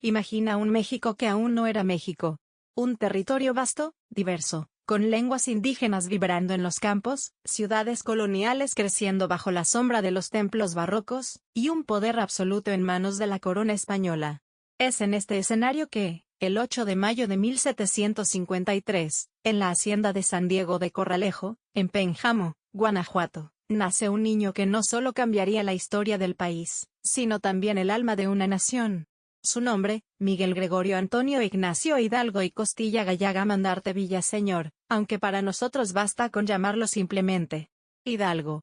Imagina un México que aún no era México. Un territorio vasto, diverso, con lenguas indígenas vibrando en los campos, ciudades coloniales creciendo bajo la sombra de los templos barrocos, y un poder absoluto en manos de la corona española. Es en este escenario que, el 8 de mayo de 1753, en la hacienda de San Diego de Corralejo, en Pénjamo, Guanajuato, nace un niño que no solo cambiaría la historia del país, sino también el alma de una nación. Su nombre, Miguel Gregorio Antonio Ignacio Hidalgo y Costilla Gallaga Mandarte Villaseñor, aunque para nosotros basta con llamarlo simplemente Hidalgo.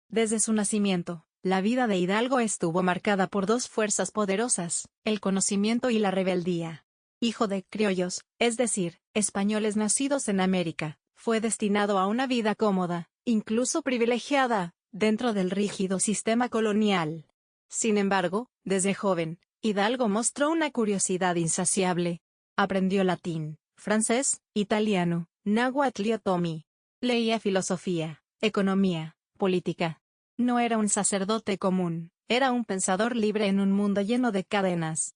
Desde su nacimiento, la vida de Hidalgo estuvo marcada por dos fuerzas poderosas, el conocimiento y la rebeldía. Hijo de criollos, es decir, españoles nacidos en América, fue destinado a una vida cómoda, incluso privilegiada, dentro del rígido sistema colonial. Sin embargo, desde joven, Hidalgo mostró una curiosidad insaciable. Aprendió latín, francés, italiano, náhuatl y otomí. Leía filosofía, economía, política. No era un sacerdote común, era un pensador libre en un mundo lleno de cadenas.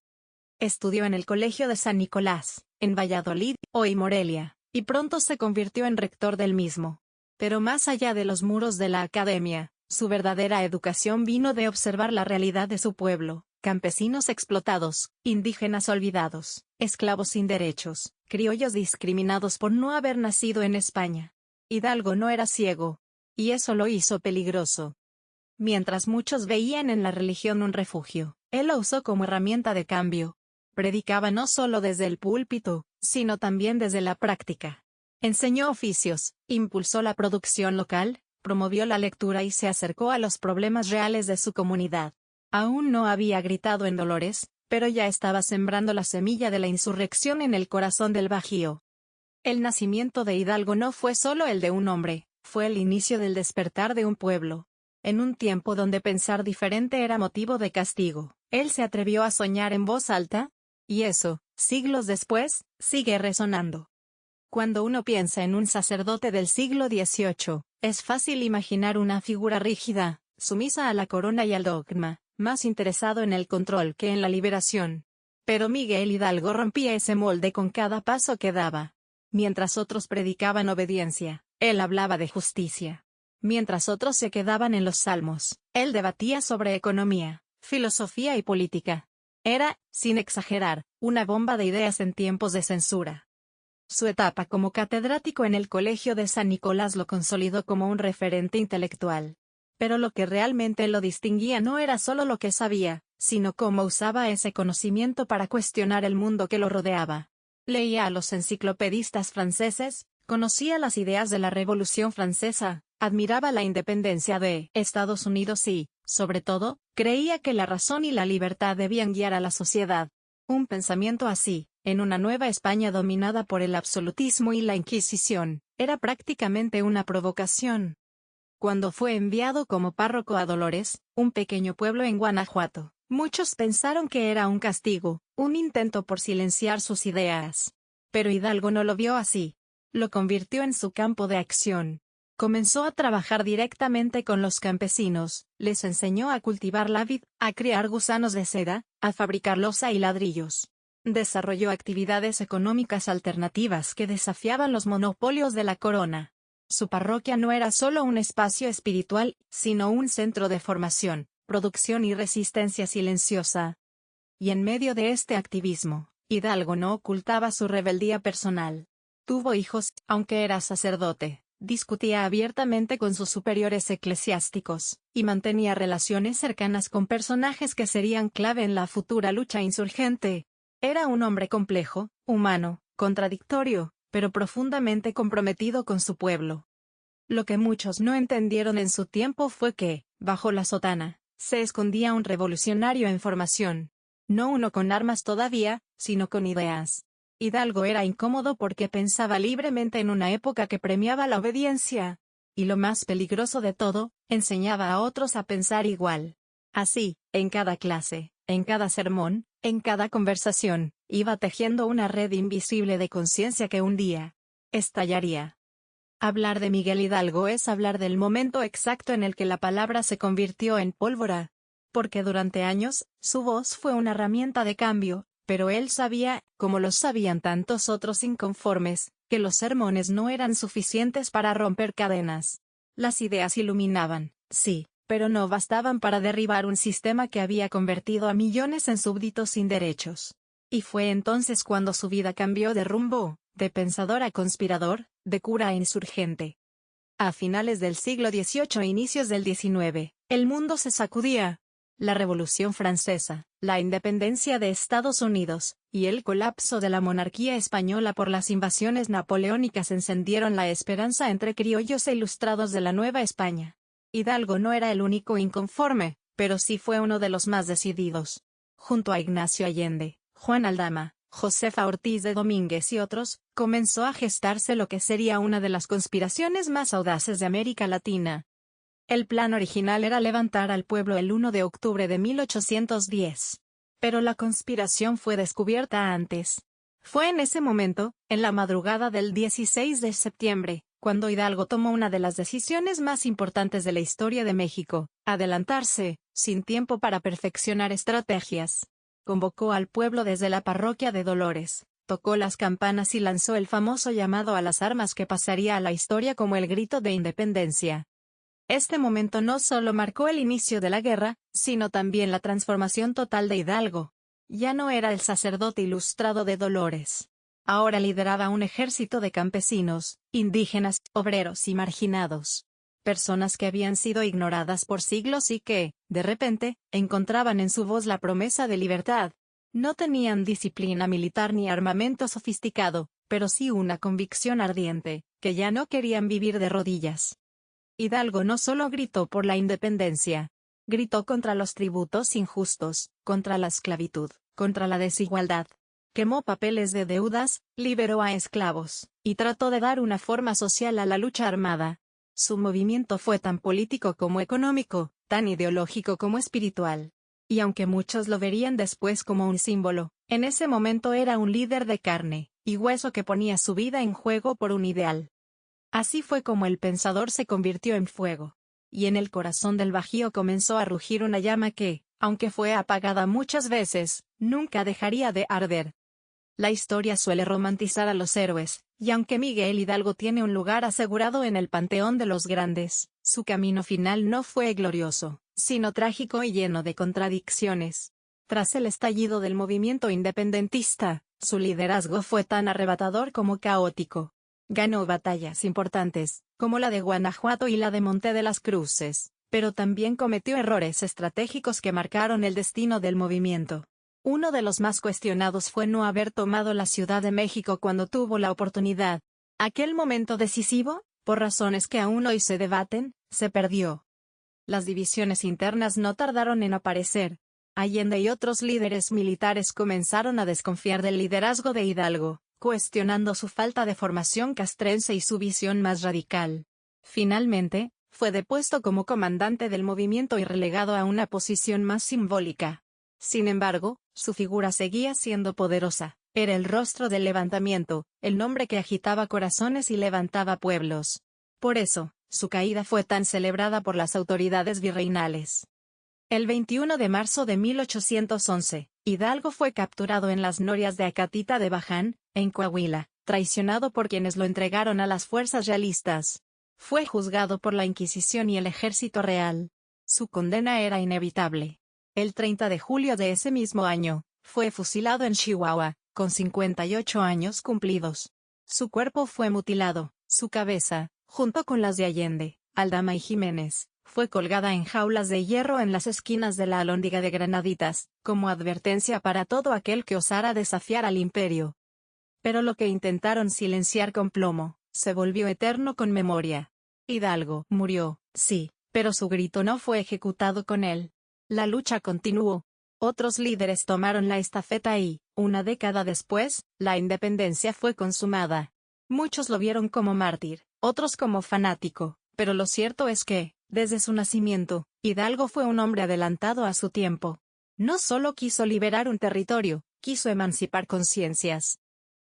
Estudió en el Colegio de San Nicolás, en Valladolid, hoy Morelia, y pronto se convirtió en rector del mismo. Pero más allá de los muros de la academia, su verdadera educación vino de observar la realidad de su pueblo. Campesinos explotados, indígenas olvidados, esclavos sin derechos, criollos discriminados por no haber nacido en España. Hidalgo no era ciego. Y eso lo hizo peligroso. Mientras muchos veían en la religión un refugio, él lo usó como herramienta de cambio. Predicaba no solo desde el púlpito, sino también desde la práctica. Enseñó oficios, impulsó la producción local, promovió la lectura y se acercó a los problemas reales de su comunidad. Aún no había gritado en Dolores, pero ya estaba sembrando la semilla de la insurrección en el corazón del Bajío. El nacimiento de Hidalgo no fue solo el de un hombre, fue el inicio del despertar de un pueblo. En un tiempo donde pensar diferente era motivo de castigo, él se atrevió a soñar en voz alta, y eso, siglos después, sigue resonando. Cuando uno piensa en un sacerdote del siglo XVIII, es fácil imaginar una figura rígida, sumisa a la corona y al dogma, más interesado en el control que en la liberación. Pero Miguel Hidalgo rompía ese molde con cada paso que daba. Mientras otros predicaban obediencia, él hablaba de justicia. Mientras otros se quedaban en los salmos, él debatía sobre economía, filosofía y política. Era, sin exagerar, una bomba de ideas en tiempos de censura. Su etapa como catedrático en el Colegio de San Nicolás lo consolidó como un referente intelectual. Pero lo que realmente lo distinguía no era solo lo que sabía, sino cómo usaba ese conocimiento para cuestionar el mundo que lo rodeaba. Leía a los enciclopedistas franceses, conocía las ideas de la Revolución Francesa, admiraba la independencia de Estados Unidos y, sobre todo, creía que la razón y la libertad debían guiar a la sociedad. Un pensamiento así, en una Nueva España dominada por el absolutismo y la Inquisición, era prácticamente una provocación. Cuando fue enviado como párroco a Dolores, un pequeño pueblo en Guanajuato, muchos pensaron que era un castigo, un intento por silenciar sus ideas. Pero Hidalgo no lo vio así. Lo convirtió en su campo de acción. Comenzó a trabajar directamente con los campesinos, les enseñó a cultivar la vid, a criar gusanos de seda, a fabricar loza y ladrillos. Desarrolló actividades económicas alternativas que desafiaban los monopolios de la corona. Su parroquia no era solo un espacio espiritual, sino un centro de formación, producción y resistencia silenciosa. Y en medio de este activismo, Hidalgo no ocultaba su rebeldía personal. Tuvo hijos, aunque era sacerdote, discutía abiertamente con sus superiores eclesiásticos, y mantenía relaciones cercanas con personajes que serían clave en la futura lucha insurgente. Era un hombre complejo, humano, contradictorio, pero profundamente comprometido con su pueblo. Lo que muchos no entendieron en su tiempo fue que, bajo la sotana, se escondía un revolucionario en formación. No uno con armas todavía, sino con ideas. Hidalgo era incómodo porque pensaba libremente en una época que premiaba la obediencia. Y lo más peligroso de todo, enseñaba a otros a pensar igual. Así, en cada clase, en cada sermón, en cada conversación, iba tejiendo una red invisible de conciencia que un día estallaría. Hablar de Miguel Hidalgo es hablar del momento exacto en el que la palabra se convirtió en pólvora. Porque durante años, su voz fue una herramienta de cambio, pero él sabía, como lo sabían tantos otros inconformes, que los sermones no eran suficientes para romper cadenas. Las ideas iluminaban, sí, pero no bastaban para derribar un sistema que había convertido a millones en súbditos sin derechos. Y fue entonces cuando su vida cambió de rumbo, de pensador a conspirador, de cura a insurgente. A finales del siglo XVIII e inicios del XIX, el mundo se sacudía. La Revolución Francesa, la independencia de Estados Unidos, y el colapso de la monarquía española por las invasiones napoleónicas encendieron la esperanza entre criollos e ilustrados de la Nueva España. Hidalgo no era el único inconforme, pero sí fue uno de los más decididos. Junto a Ignacio Allende, Juan Aldama, Josefa Ortiz de Domínguez y otros, comenzó a gestarse lo que sería una de las conspiraciones más audaces de América Latina. El plan original era levantar al pueblo el 1 de octubre de 1810. Pero la conspiración fue descubierta antes. Fue en ese momento, en la madrugada del 16 de septiembre, cuando Hidalgo tomó una de las decisiones más importantes de la historia de México: adelantarse, sin tiempo para perfeccionar estrategias. Convocó al pueblo desde la parroquia de Dolores, tocó las campanas y lanzó el famoso llamado a las armas que pasaría a la historia como el grito de independencia. Este momento no solo marcó el inicio de la guerra, sino también la transformación total de Hidalgo. Ya no era el sacerdote ilustrado de Dolores. Ahora lideraba un ejército de campesinos, indígenas, obreros y marginados. Personas que habían sido ignoradas por siglos y que, de repente, encontraban en su voz la promesa de libertad. No tenían disciplina militar ni armamento sofisticado, pero sí una convicción ardiente, que ya no querían vivir de rodillas. Hidalgo no solo gritó por la independencia, gritó contra los tributos injustos, contra la esclavitud, contra la desigualdad. Quemó papeles de deudas, liberó a esclavos, y trató de dar una forma social a la lucha armada. Su movimiento fue tan político como económico, tan ideológico como espiritual. Y aunque muchos lo verían después como un símbolo, en ese momento era un líder de carne y hueso que ponía su vida en juego por un ideal. Así fue como el pensador se convirtió en fuego. Y en el corazón del Bajío comenzó a rugir una llama que, aunque fue apagada muchas veces, nunca dejaría de arder. La historia suele romantizar a los héroes, y aunque Miguel Hidalgo tiene un lugar asegurado en el panteón de los grandes, su camino final no fue glorioso, sino trágico y lleno de contradicciones. Tras el estallido del movimiento independentista, su liderazgo fue tan arrebatador como caótico. Ganó batallas importantes, como la de Guanajuato y la de Monte de las Cruces, pero también cometió errores estratégicos que marcaron el destino del movimiento. Uno de los más cuestionados fue no haber tomado la Ciudad de México cuando tuvo la oportunidad. Aquel momento decisivo, por razones que aún hoy se debaten, se perdió. Las divisiones internas no tardaron en aparecer. Allende y otros líderes militares comenzaron a desconfiar del liderazgo de Hidalgo, cuestionando su falta de formación castrense y su visión más radical. Finalmente, fue depuesto como comandante del movimiento y relegado a una posición más simbólica. Sin embargo, su figura seguía siendo poderosa, era el rostro del levantamiento, el nombre que agitaba corazones y levantaba pueblos. Por eso, su caída fue tan celebrada por las autoridades virreinales. El 21 de marzo de 1811, Hidalgo fue capturado en las norias de Acatita de Baján, en Coahuila, traicionado por quienes lo entregaron a las fuerzas realistas. Fue juzgado por la Inquisición y el Ejército Real. Su condena era inevitable. El 30 de julio de ese mismo año, fue fusilado en Chihuahua, con 58 años cumplidos. Su cuerpo fue mutilado, su cabeza, junto con las de Allende, Aldama y Jiménez, fue colgada en jaulas de hierro en las esquinas de la Alhóndiga de Granaditas, como advertencia para todo aquel que osara desafiar al imperio. Pero lo que intentaron silenciar con plomo, se volvió eterno con memoria. Hidalgo murió, sí, pero su grito no fue ejecutado con él. La lucha continuó. Otros líderes tomaron la estafeta y, una década después, la independencia fue consumada. Muchos lo vieron como mártir, otros como fanático, pero lo cierto es que, desde su nacimiento, Hidalgo fue un hombre adelantado a su tiempo. No solo quiso liberar un territorio, quiso emancipar conciencias.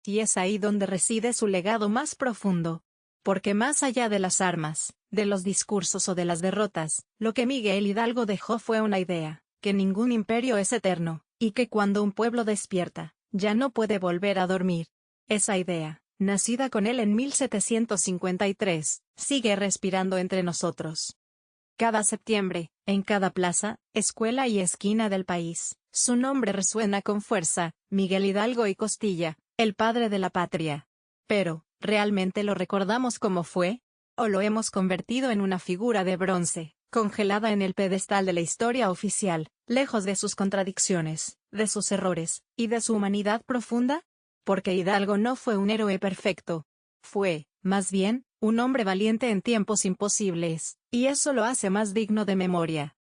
Y es ahí donde reside su legado más profundo. Porque más allá de las armas, de los discursos o de las derrotas, lo que Miguel Hidalgo dejó fue una idea, que ningún imperio es eterno, y que cuando un pueblo despierta, ya no puede volver a dormir. Esa idea, nacida con él en 1753, sigue respirando entre nosotros. Cada septiembre, en cada plaza, escuela y esquina del país, su nombre resuena con fuerza: Miguel Hidalgo y Costilla, el padre de la patria. Pero, ¿realmente lo recordamos como fue? ¿O lo hemos convertido en una figura de bronce, congelada en el pedestal de la historia oficial, lejos de sus contradicciones, de sus errores, y de su humanidad profunda? Porque Hidalgo no fue un héroe perfecto. Fue, más bien, un hombre valiente en tiempos imposibles, y eso lo hace más digno de memoria.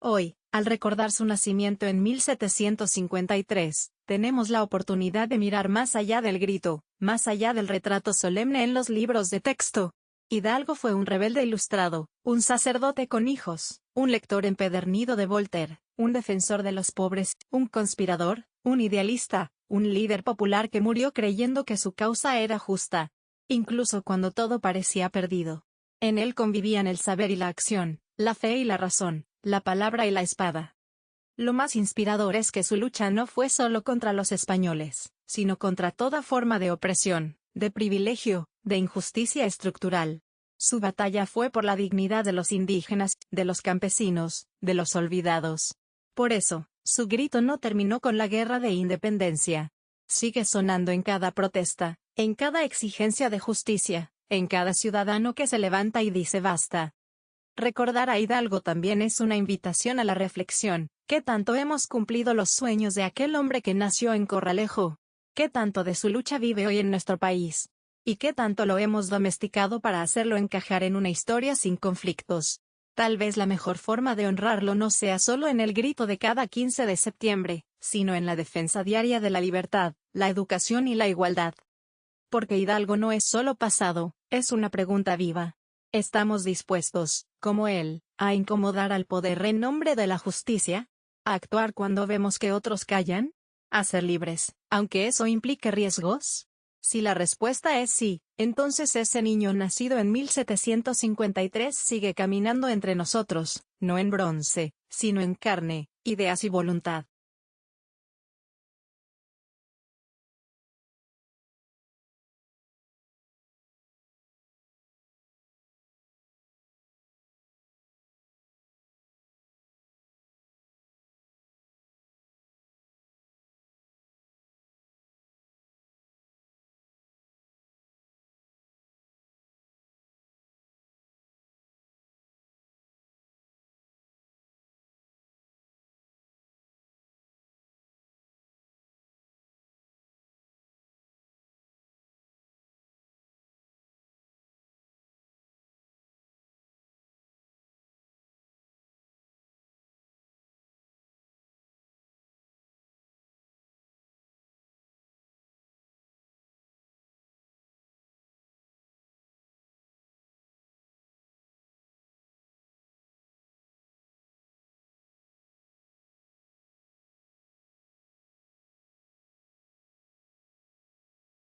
Hoy, al recordar su nacimiento en 1753, tenemos la oportunidad de mirar más allá del grito, más allá del retrato solemne en los libros de texto. Hidalgo fue un rebelde ilustrado, un sacerdote con hijos, un lector empedernido de Voltaire, un defensor de los pobres, un conspirador, un idealista, un líder popular que murió creyendo que su causa era justa, incluso cuando todo parecía perdido. En él convivían el saber y la acción, la fe y la razón, la palabra y la espada. Lo más inspirador es que su lucha no fue solo contra los españoles, sino contra toda forma de opresión, de privilegio, de injusticia estructural. Su batalla fue por la dignidad de los indígenas, de los campesinos, de los olvidados. Por eso, su grito no terminó con la guerra de independencia. Sigue sonando en cada protesta, en cada exigencia de justicia, en cada ciudadano que se levanta y dice basta. Recordar a Hidalgo también es una invitación a la reflexión. ¿Qué tanto hemos cumplido los sueños de aquel hombre que nació en Corralejo? ¿Qué tanto de su lucha vive hoy en nuestro país? ¿Y qué tanto lo hemos domesticado para hacerlo encajar en una historia sin conflictos? Tal vez la mejor forma de honrarlo no sea solo en el grito de cada 15 de septiembre, sino en la defensa diaria de la libertad, la educación y la igualdad. Porque Hidalgo no es solo pasado, es una pregunta viva. ¿Estamos dispuestos, como él, a incomodar al poder en nombre de la justicia? ¿A actuar cuando vemos que otros callan? ¿A ser libres, aunque eso implique riesgos? Si la respuesta es sí, entonces ese niño nacido en 1753 sigue caminando entre nosotros, no en bronce, sino en carne, ideas y voluntad.